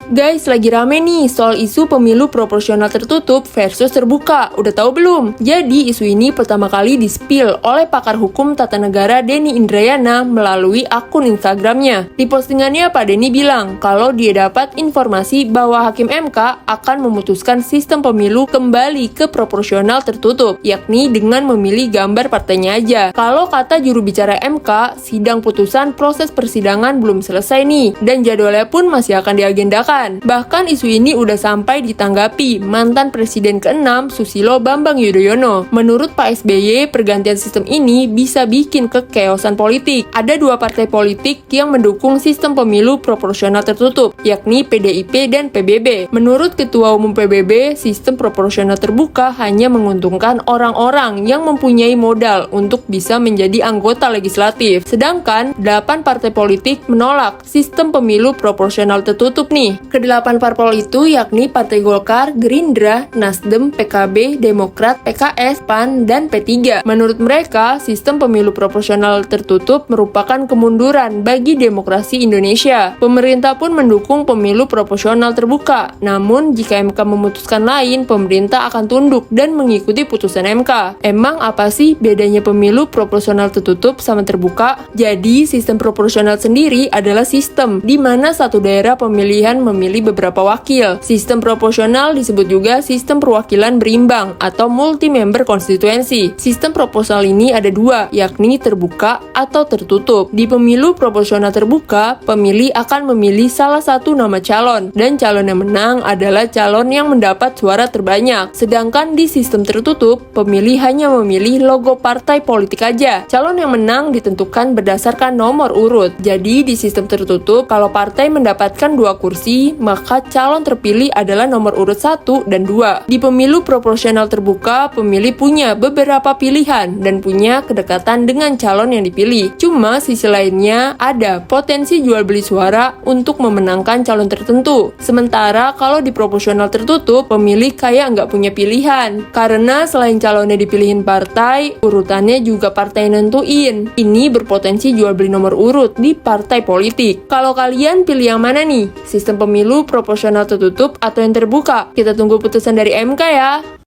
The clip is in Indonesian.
Guys, lagi rame nih soal isu pemilu proporsional tertutup versus terbuka. Udah tahu belum? Jadi, isu ini pertama kali di-spill oleh pakar hukum tata negara Denny Indrayana melalui akun Instagramnya. Di postingannya, Pak Denny bilang kalau dia dapat informasi bahwa Hakim MK akan memutuskan sistem pemilu kembali ke proporsional tertutup, yakni dengan memilih gambar partainya aja. Kalau kata juru bicara MK, sidang putusan proses persidangan belum selesai nih, dan jadwalnya pun masih akan diagendakan. Bahkan isu ini udah sampai ditanggapi mantan Presiden ke-6 Susilo Bambang Yudhoyono. Menurut Pak SBY, pergantian sistem ini bisa bikin kekeosan politik. Ada dua partai politik yang mendukung sistem pemilu proporsional tertutup, yakni PDIP dan PBB. Menurut Ketua Umum PBB, sistem proporsional terbuka hanya menguntungkan orang-orang yang mempunyai modal untuk bisa menjadi anggota legislatif. Sedangkan 8 partai politik menolak sistem pemilu proporsional tertutup nih. Kedelapan parpol itu yakni Partai Golkar, Gerindra, Nasdem, PKB, Demokrat, PKS, PAN, dan P3. Menurut mereka, sistem pemilu proporsional tertutup merupakan kemunduran bagi demokrasi Indonesia. Pemerintah pun mendukung pemilu proporsional terbuka. Namun, jika MK memutuskan lain, pemerintah akan tunduk dan mengikuti putusan MK. Emang apa sih bedanya pemilu proporsional tertutup sama terbuka? Jadi, sistem proporsional sendiri adalah sistem di mana satu daerah pemilihan memilih beberapa wakil. Sistem proporsional disebut juga sistem perwakilan berimbang atau multi-member konstituensi. Sistem proporsional ini ada dua, yakni terbuka atau tertutup. Di pemilu proporsional terbuka, pemilih akan memilih salah satu nama calon, dan calon yang menang adalah calon yang mendapat suara terbanyak. Sedangkan di sistem tertutup, pemilih hanya memilih logo partai politik aja. Calon yang menang ditentukan berdasarkan nomor urut. Jadi di sistem tertutup, kalau partai mendapatkan 2 kursi, maka calon terpilih adalah nomor urut 1 dan 2. Di pemilu proporsional terbuka, pemilih punya beberapa pilihan dan punya kedekatan dengan calon yang dipilih. Cuma sisi lainnya ada potensi jual beli suara untuk memenangkan calon tertentu. Sementara kalau di proporsional tertutup, pemilih kayak nggak punya pilihan. Karena selain calonnya dipilihin partai, urutannya juga partai nentuin. Ini berpotensi jual beli nomor urut di partai politik. Kalau kalian pilih yang mana nih? Sistem pemilu proporsional tertutup atau yang terbuka? Kita tunggu putusan dari MK ya.